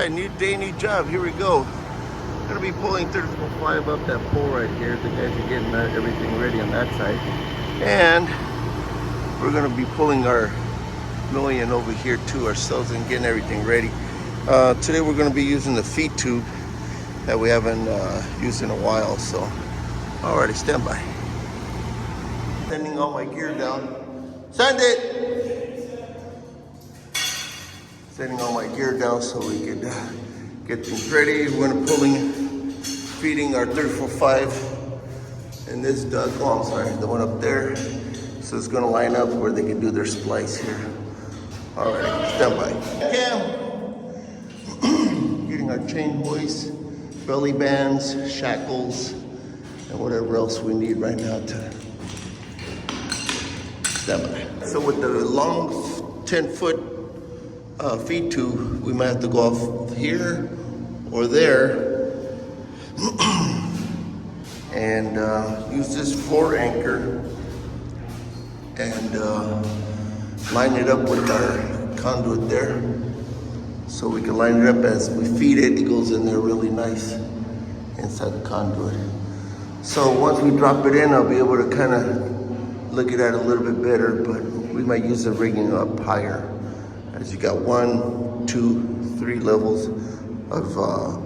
A new day, new job. Here we go. Gonna be pulling 34.5 up that pole right here. The guys are getting everything ready on that side, and we're gonna be pulling our million over here to ourselves and getting everything ready. Today we're gonna be using the feed tube that we haven't used in a while. So, alrighty, stand by. Sending all my gear down. Send it. Sending all my gear down so we could get things ready. We're gonna feeding our 34.5 in this duct. Oh, I'm sorry, the one up there. So it's gonna line up where they can do their splice here. All right, stand by. Getting our chain hoist, belly bands, shackles, and whatever else we need right now to stand by. So with the long 10-foot feed tube, we might have to go off here or there and use this floor anchor and line it up with our conduit there, so we can line it up as we feed it. It goes in there really nice inside the conduit. So once we drop it in, I'll be able to kind of look at it a little bit better, but we might use the rigging up higher, as you got 1, 2, 3 levels of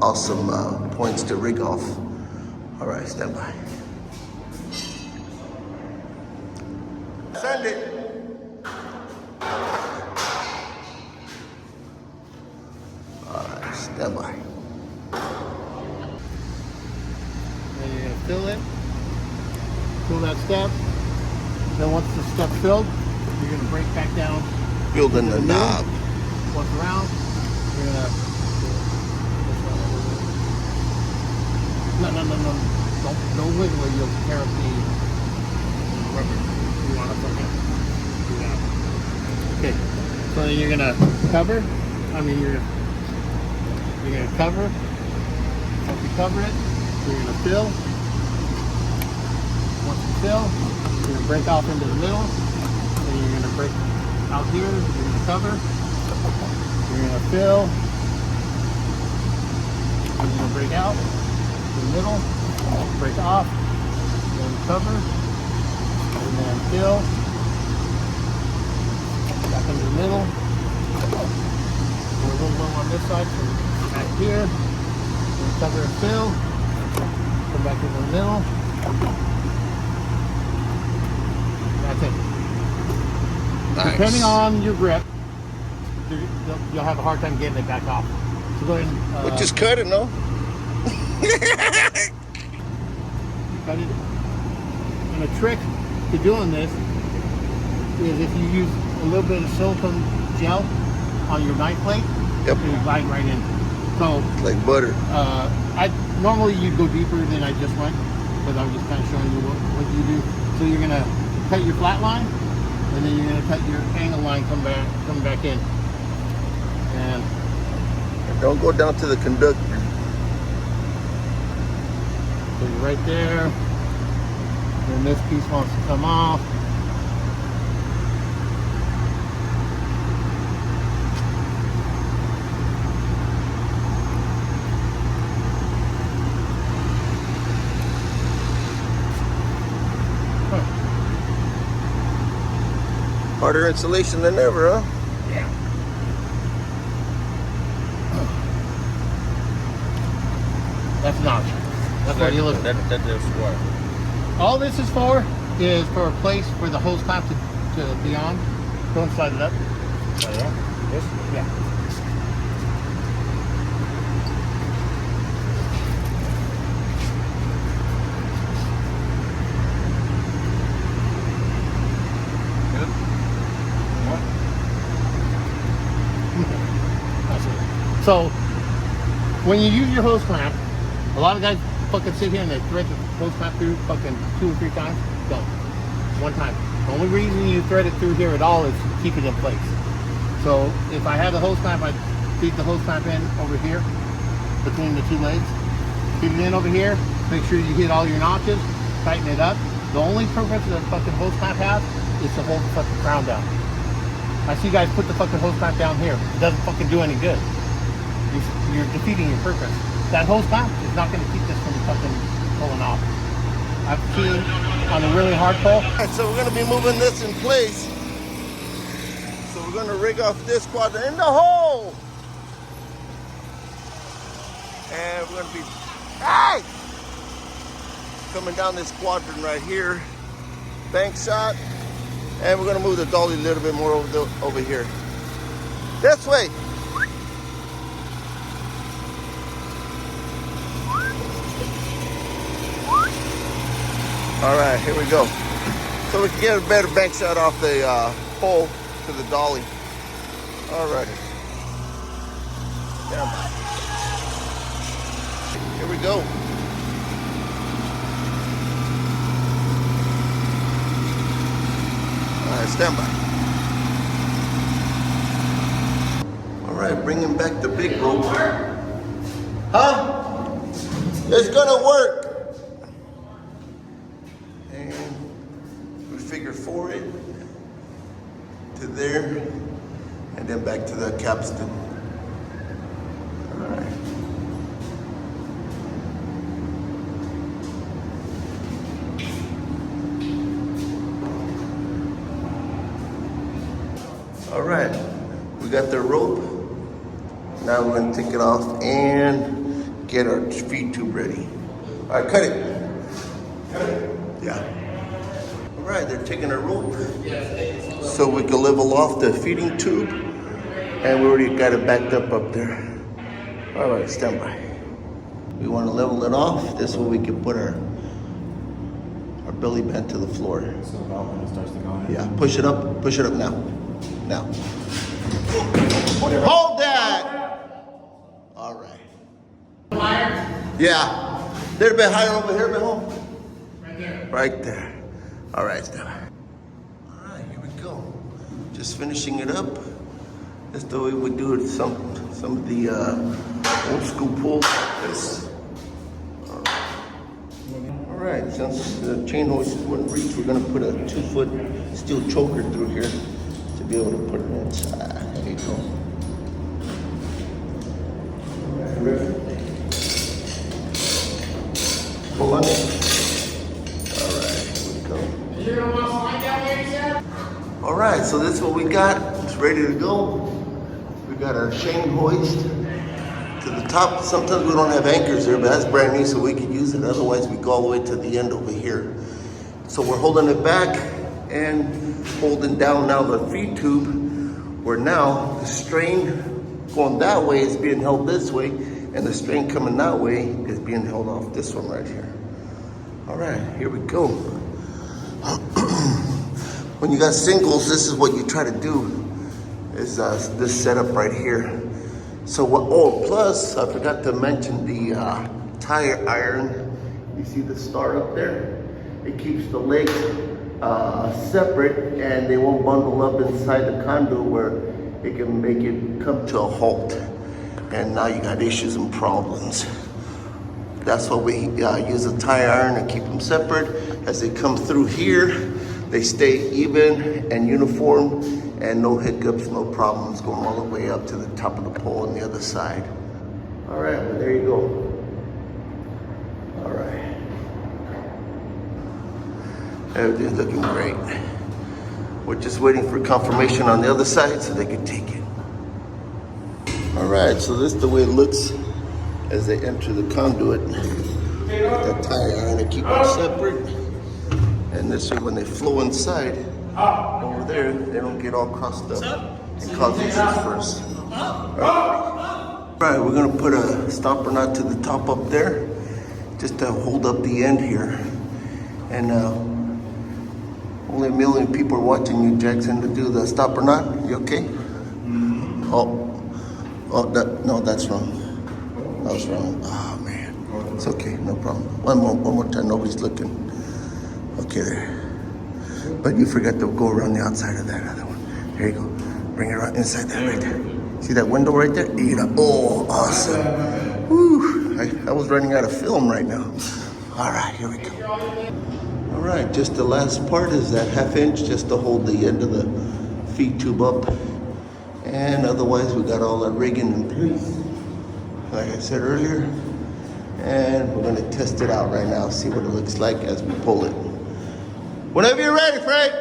awesome points to rig off. All right, stand by. Send it. All right, stand by. Then you're gonna fill it, fill that step. Then once the step's filled, you're gonna break back down. Building the knob. Once around, you're gonna. No. Don't wiggle it. You'll tear up the rubber. You want it from here. Do that. Okay. So then you're gonna cover. You're gonna cover. Once you cover it, you're gonna fill. Once you fill, you're gonna break off into the middle. Then you're gonna break out here. You're gonna cover. You're gonna fill. You're gonna break out. The middle, break off, then cover, and then fill, back into the middle. We're a little low on this side, so back here, then cover and fill, come back into the middle. That's it. Nice. Depending on your grip, you'll have a hard time getting it back off. So go ahead and, We'll just cut it, no? Cut it. And a trick to doing this is if you use a little bit of silicone gel on your knife blade, Yep. you glide right in. So Like butter. normally you'd go deeper than I just went, but I'm just kind of showing you what you do. So you're gonna cut your flat line, and then you're gonna cut your angle line, come back in, and Don't go down to the conductor. so you're right there. Then this piece wants to come off. Harder insulation than ever, huh? Yeah. That's an option. That's what you look at. That is what? All this is for a place for the hose clamp to be on. Go and slide it up. Oh, yeah? This? Yeah. Good? What? That's it. So when you use your hose clamp, a lot of guys fucking sit here and they thread the hose clamp through fucking 2 or 3 times. Don't. One time. The only reason you thread it through here at all is to keep it in place. So if I had the hose clamp, I'd feed the hose clamp in over here between the 2 legs. Feed it in over here. Make sure you hit all your notches. Tighten it up. The only purpose that the fucking hose clamp has is to hold the fucking crown down. I see guys put the fucking hose clamp down here. It doesn't fucking do any good. You you're defeating your purpose. That hose clamp is not going to keep this from fucking pulling off. I've seen on a really hard pull. Alright, so we're gonna be moving this in place. So we're gonna rig off this quadrant in the hole. And we're gonna be, hey! Coming down this quadrant right here. Bank shot. And we're gonna move the dolly a little bit more over here. This way. All right, here we go. So we can get a better bank shot off the pole to the dolly. All right. Stand by. Here we go. All right, stand by. All right, bringing back the big rope. Huh? It's gonna work. Figure 4 it to there, and then back to the capstan. All right. All right, we got the rope. Now we're gonna take it off and get our feed tube ready. All right, cut it. Cut it? Yeah. All right, they're taking a rope so we can level off the feeding tube, and we already got it backed up there. All right, stand by. We want to level it off. This way we can put our belly band to the floor. So about when it starts to go in. Yeah, push it up now. Now. Hold that! All right. Yeah, a little bit higher over here, Behold. Right there. Right there. All right, Stella. All right, here we go. Just finishing it up. That's the way we do it. Some of the old school pulls like this. All right, since the chain hoist wouldn't reach, we're gonna put a 2-foot steel choker through here to be able to put it inside. There you go. All right, ready? Pull on it. All right, so this is what we got. It's ready to go. We got our chain hoist to the top. Sometimes we don't have anchors there, but that's brand new, so we could use it. Otherwise, we go all the way to the end over here. So we're holding it back and holding down now the feed tube, where now the strain going that way is being held this way, and the strain coming that way is being held off this one right here. All right, here we go. When you got singles, this is what you try to do, is this setup right here. So what, oh, plus I forgot to mention the tire iron. You see the star up there? It keeps the legs separate, and they won't bundle up inside the conduit where it can make it come to a halt. And now you got issues and problems. That's why we use a tire iron to keep them separate. As they come through here, they stay even and uniform, and no hiccups, no problems going all the way up to the top of the pole on the other side. All right, well, there you go. All right. Everything's looking great. We're just waiting for confirmation on the other side so they can take it. All right, so this is the way it looks as they enter the conduit. That tire iron to keep them separate. And this way, when they flow inside, over there, they don't get all crossed up and cause issues first. All right, we're gonna put a stopper knot to the top up there, just to hold up the end here. And only 1 million people are watching you, Jackson, to do the stopper knot. You okay? Oh, no, that's wrong. That was wrong. Oh man, it's okay, no problem. One more time, nobody's looking. Okay, there. But you forgot to go around the outside of that other one. There you go. Bring it right inside that right there. See that window right there? Oh, awesome. Woo. I was running out of film right now. All right, here we go. All right, just the last part is that 1/2 inch just to hold the end of the feed tube up. And otherwise, we got all that rigging in place. like I said earlier. And we're gonna test it out right now, see what it looks like as we pull it. Whenever you're ready, Frank.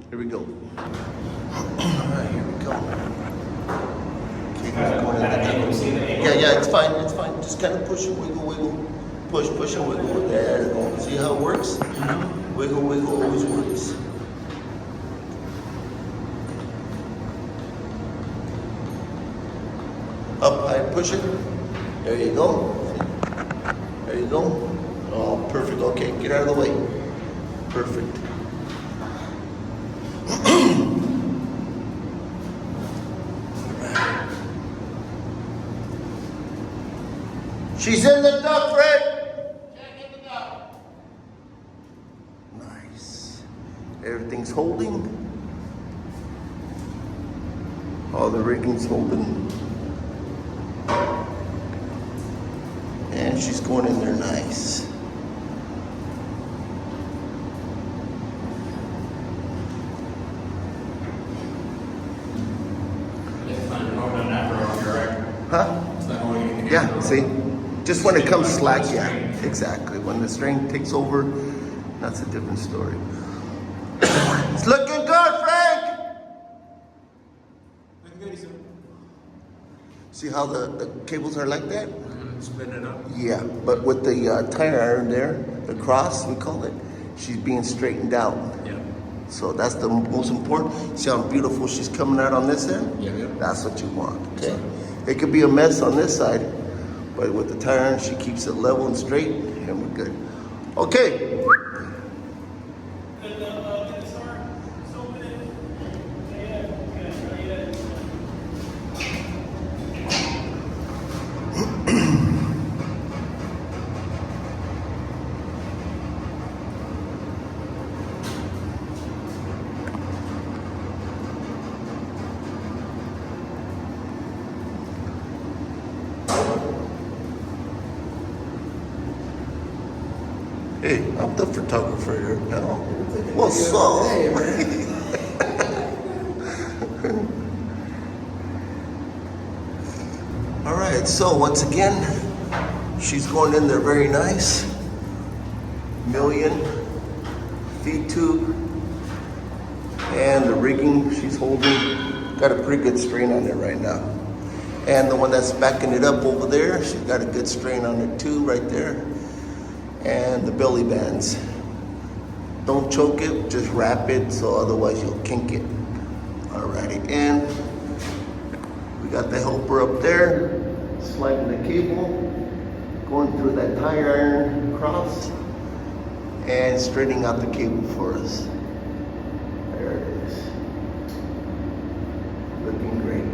Here we go. Alright, here we go. Okay, going in the yeah, it's fine, it's fine. Just kind of push and wiggle, wiggle. Push and wiggle. There you go. See how it works? Wiggle, wiggle always works. Up high, push it. There you go. There you go. Oh, perfect. Okay, get out of the way. Perfect. She's in the duck, Fred. Check in the duck. Nice. Everything's holding. All the rigging's holding. And she's going in there nice. It's not going on after all, correct? Huh? It's not going. Yeah, see? Just when it comes slack, yeah. Exactly. When the string takes over, that's a different story. It's looking good, Frank! Looking good, sir. See how the cables are like that? Spin it up. Yeah, but with the tire iron there, the cross, we call it, she's being straightened out. Yeah. So that's the most important. See how beautiful she's coming out on this end? Yeah. That's what you want, okay? It could be a mess on this side, but with the tire iron, she keeps it level and straight, and we're good. Okay. Hey, I'm the photographer here now. What's up? Hey, man. All right, so once again, she's going in there very nice. Million feet tube. And the rigging she's holding, got a pretty good strain on it right now. And the one that's backing it up over there, she's got a good strain on it too, right there. And the belly bands. Don't choke it, just wrap it, so otherwise you'll kink it. Alrighty, and we got the helper up there, sliding the cable, going through that tire iron across, and straightening out the cable for us. There it is. Looking great.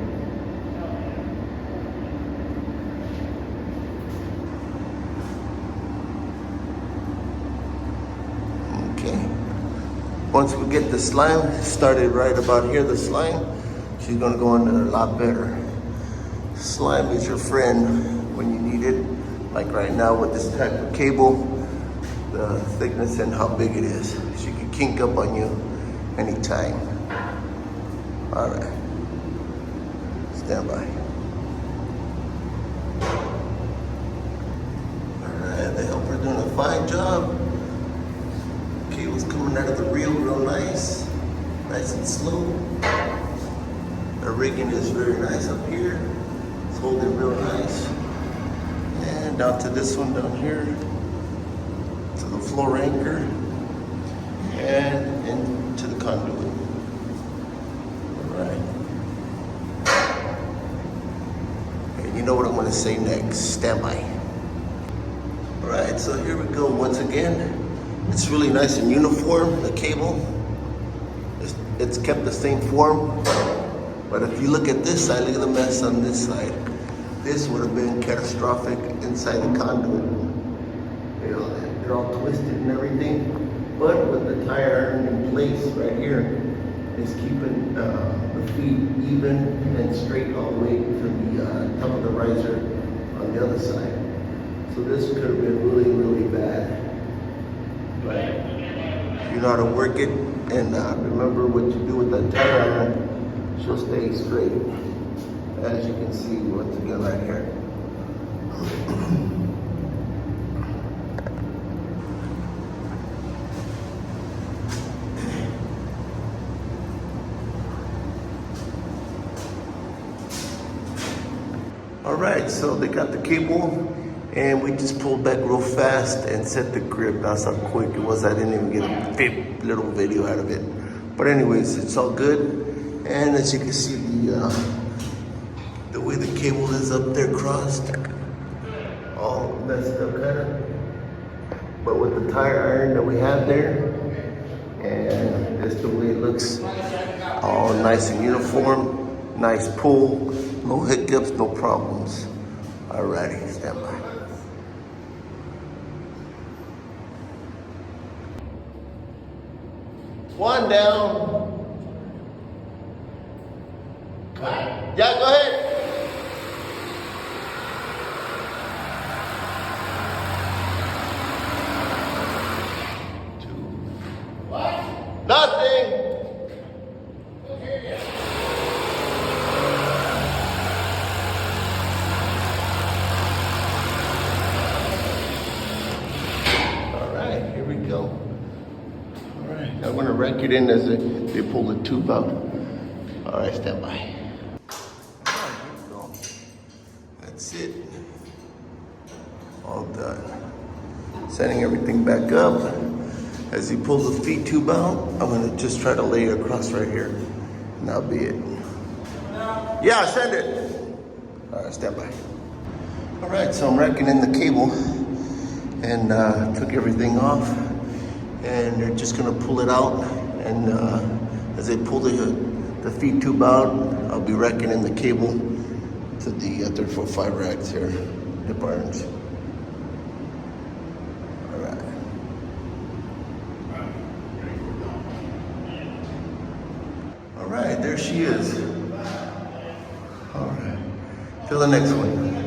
Okay. Once we get the slime started right about here, the slime, she's gonna go in there a lot better. Slime is your friend when you need it. Like right now with this type of cable, the thickness and how big it is. She can kink up on you anytime. All right, stand by. All right, the helper doing a fine job. Cable's coming out of the reel real nice, nice and slow. The rigging is very nice up here. It's holding real nice. And down to this one down here, to the floor anchor, and into the conduit. All right. And you know what I'm gonna say next, stand by. All right, so here we go once again. It's really nice and uniform, the cable. It's kept the same form. But if you look at this side, look at the mess on this side. This would have been catastrophic inside the conduit. You know, they're all twisted and everything. But with the tire iron in place right here, it's keeping the feet even and straight all the way to the top of the riser on the other side. So this could have been really, really bad. But if you know how to work it and remember what you do with the tire iron, she'll stay straight. as you can see, once again right here. All right, so they got the cable, and we just pulled back real fast and set the grip. That's how quick it was. I didn't even get a little video out of it. But anyways, it's all good. And as you can see, the way the cable is up there crossed, all messed up kind of. But with the tire iron that we have there, and that's the way it looks, all nice and uniform, nice pull, no hiccups, no problems. Alrighty, stand by. One down. Yeah, go ahead. Two. What? Nothing. All right, here we go. All right, I'm gonna rack it in as they pull the tube out. All right, stand by. That's it. All done. Setting everything back up. As he pulls the feed tube out, I'm gonna just try to lay it across right here. And that'll be it. Yeah, send it. All right, stand by. All right, so I'm racking in the cable and took everything off. And they're just gonna pull it out. And as they pull the feed tube out, I'll be racking in the cable to the 345 racks here, the irons. All right. All right, there she is. All right, till the next one.